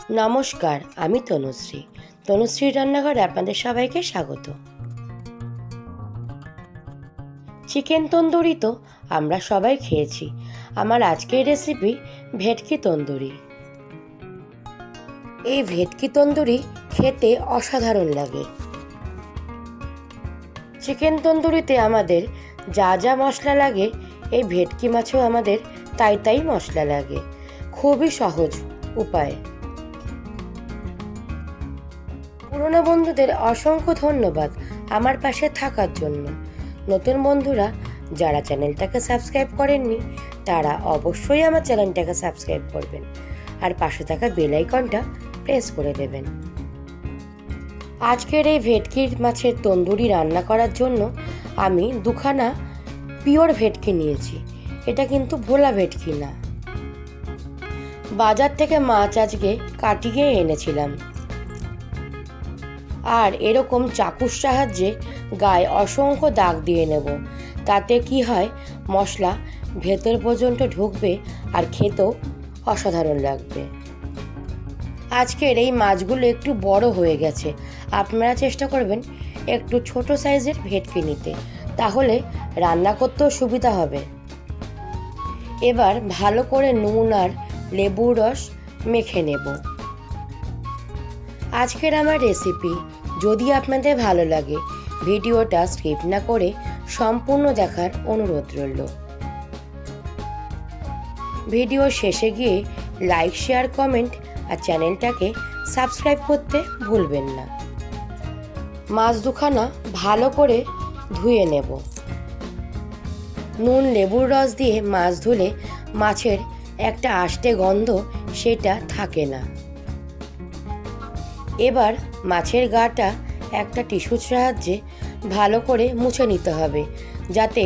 নমস্কার, আমি তনুশ্রী রান্নাঘরে আপনাদের সবাইকে স্বাগত। চিকেন তন্দুরি তো আমরা সবাই খেয়েছি। আমার আজকের রেসিপি ভেটকি তন্দুরি। এই ভেটকি তন্দুরি খেতে অসাধারণ লাগে। চিকেন তন্দুরিতে আমাদের যা যা মশলা লাগে, এই ভেটকি মাছেও আমাদের তাই মশলা লাগে। খুবই সহজ উপায়। পুরনো বন্ধুদের অসংখ্য ধন্যবাদ আমার পাশে থাকার জন্য। নতুন বন্ধুরা যারা চ্যানেলটাকে সাবস্ক্রাইব করেননি তারা অবশ্যই আমার চ্যানেলটাকে সাবস্ক্রাইব করবেন আর পাশে থাকা বেল আইকনটা প্রেস করে দেবেন। আজকের এই ভেটকির মাছের তন্দুরি রান্না করার জন্য আমি দুখানা পিওর ভেটকি নিয়েছি। এটা কিন্তু ভোলা ভেটকি না। বাজার থেকে মাছ আজকে কাটিয়ে এনেছিলাম। আর এরকম চাকুর সাহায্যে গায়ে অসংখ্য দাগ দিয়ে নেব। তাতে কি হয়, মশলা ভেতর পর্যন্ত ঢুকবে আর খেতেও অসাধারণ লাগবে। আজকের এই মাছগুলো একটু বড় হয়ে গেছে। আপনারা চেষ্টা করবেন একটু ছোট সাইজের ভেটকি নিতে, তাহলে রান্না করতেও সুবিধা হবে। এবার ভালো করে নুন আর লেবুর রস মেখে নেব। আজকের আমার রেসিপি যদি আপনাদের ভালো লাগে, ভিডিওটা স্কিপ না করে সম্পূর্ণ দেখার অনুরোধ রইল। ভিডিও শেষে গিয়ে লাইক, শেয়ার, কমেন্ট আর চ্যানেলটাকে সাবস্ক্রাইব করতে ভুলবেন না। মাছ দুখানা ভালো করে ধুয়ে নেব। নুন লেবুর রস দিয়ে মাছ ধুলে মাছের একটা আষ্টে গন্ধ সেটা থাকে না। এবার মাছের গাটা একটা টিস্যুর সাহায্যে ভালো করে মুছে নিতে হবে, যাতে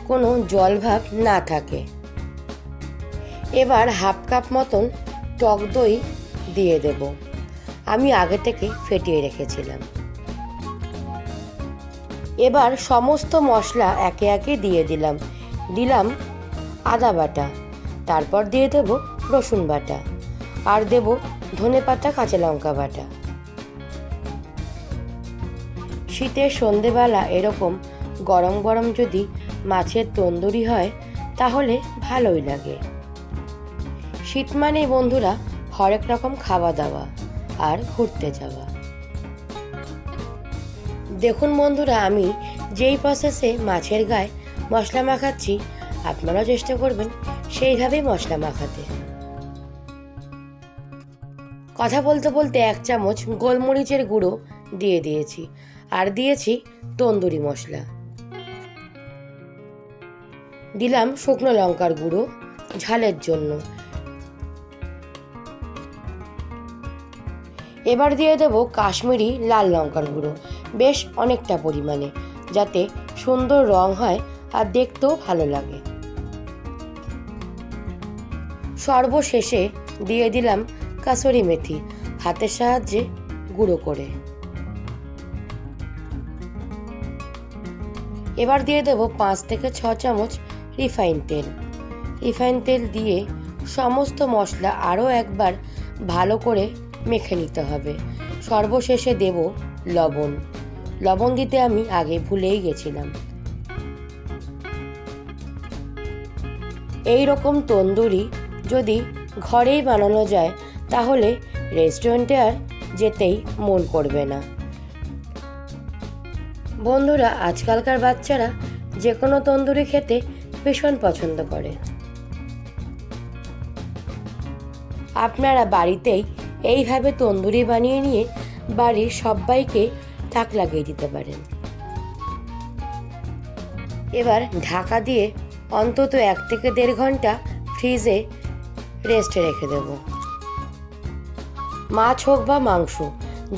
কোনো জলভাব না থাকে। এবার হাফ কাপ মতন টক দই দিয়ে দেব। আমি আগে থেকে ফেটিয়ে রেখেছিলাম। এবার সমস্ত মশলা একে একে দিয়ে দিলাম আদা বাটা, তারপর দিয়ে দেব রসুন বাটা, আর দেব ধনেপাতা, কাঁচা লঙ্কা বাটা। শীতের সন্ধেবেলা এরকম গরম গরম যদি মাছের তন্দুরি হয় তাহলে ভালোই লাগে। শীত মানেই বন্ধুরা হরেক রকম খাওয়া দাওয়া আর ঘুরতে যাওয়া। দেখুন বন্ধুরা, আমি যেই প্রসেসে মাছের গায়ে মশলা মাখাচ্ছি, আপনারাও চেষ্টা করবেন সেইভাবেই মশলা মাখাতে। কথা বলতে বলতে 1 চামচ গোলমরিচের গুঁড়ো দিয়ে দিয়েছি, আর দিয়েছি তন্দুরি মশলা। দিলাম শুকনো লঙ্কার গুঁড়ো ঝালের জন্য। এবার দিয়ে দেব কাশ্মীরি লাল লঙ্কার গুঁড়ো, বেশ অনেকটা পরিমাণে, যাতে সুন্দর রং হয় আর দেখতেও ভালো লাগে। সর্বশেষে দিয়ে দিলাম কাসুরি মেথি, হাতের সাহায্যে গুঁড়ো করে। এবার দিয়ে দেব 5 থেকে 6 চামচ রিফাইন তেল দিয়ে সমস্ত মশলা আরও একবার ভালো করে মেখে নিতে হবে। সর্বশেষে দেব লবণ দিতে আমি আগে ভুলেই গেছিলাম। এই রকম তন্দুরি যদি ঘরেই বানানো যায় তাহলে রেস্টুরেন্টে আর যেতেই মন করবে না। বন্ধুরা, আজকালকার বাচ্চারা যে কোনো তন্দুরি খেতে ভীষণ পছন্দ করে। আপনারা বাড়িতেই এইভাবে তন্দুরি বানিয়ে নিয়ে বাড়ির সবাইকে তাক লাগিয়ে দিতে পারেন। এবার ঢাকা দিয়ে অন্তত 1 থেকে 1.5 ঘন্টা ফ্রিজে রেস্টে রেখে দেব। মাছ হোক বা মাংস,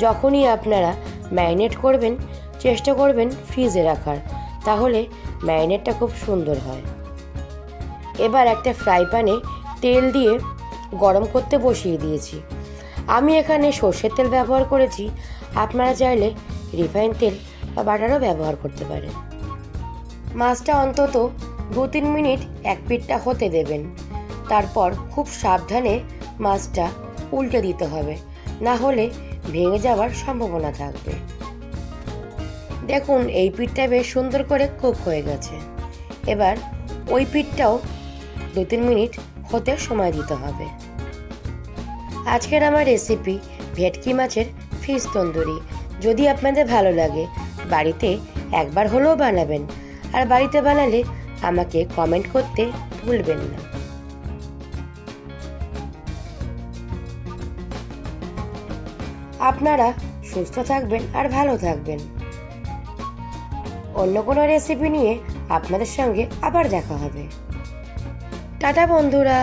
যখনই আপনারা ম্যারিনেট করবেন চেষ্টা করবেন ফ্রিজে রাখার, তাহলে ম্যারিনেটটা খুব সুন্দর হয়। এবার একটা ফ্রাই প্যানে তেল দিয়ে গরম করতে বসিয়ে দিয়েছি। আমি এখানে সর্ষের তেল ব্যবহার করেছি, আপনারা চাইলে রিফাইন তেল বা বাটারও ব্যবহার করতে পারেন। মাছটা অন্তত 2-3 মিনিট এক পিঠটা হতে দেবেন। তারপর খুব সাবধানে মাছটা উল্টে দিতে হবে, না হলে ভেঙে যাওয়ার সম্ভাবনা থাকবে। দেখুন এই পিঠটা বেশ সুন্দর করে কুক হয়ে গেছে। এবার ওই পিঠটাও 2-3 মিনিট হতে সময় দিতে হবে। আজকের আমার রেসিপি ভেটকি মাছের ফিশ তন্দুরি। যদি আপনাদের ভালো লাগে বাড়িতে একবার হলেও বানাবেন, আর বাড়িতে বানালে আমাকে কমেন্ট করতে ভুলবেন না। আপনারা সুস্থ থাকবেন আর ভালো থাকবেন। অন্য কোনো রেসিপি নিয়ে আপনাদের সঙ্গে আবার দেখা হবে। টাটা বন্ধুরা।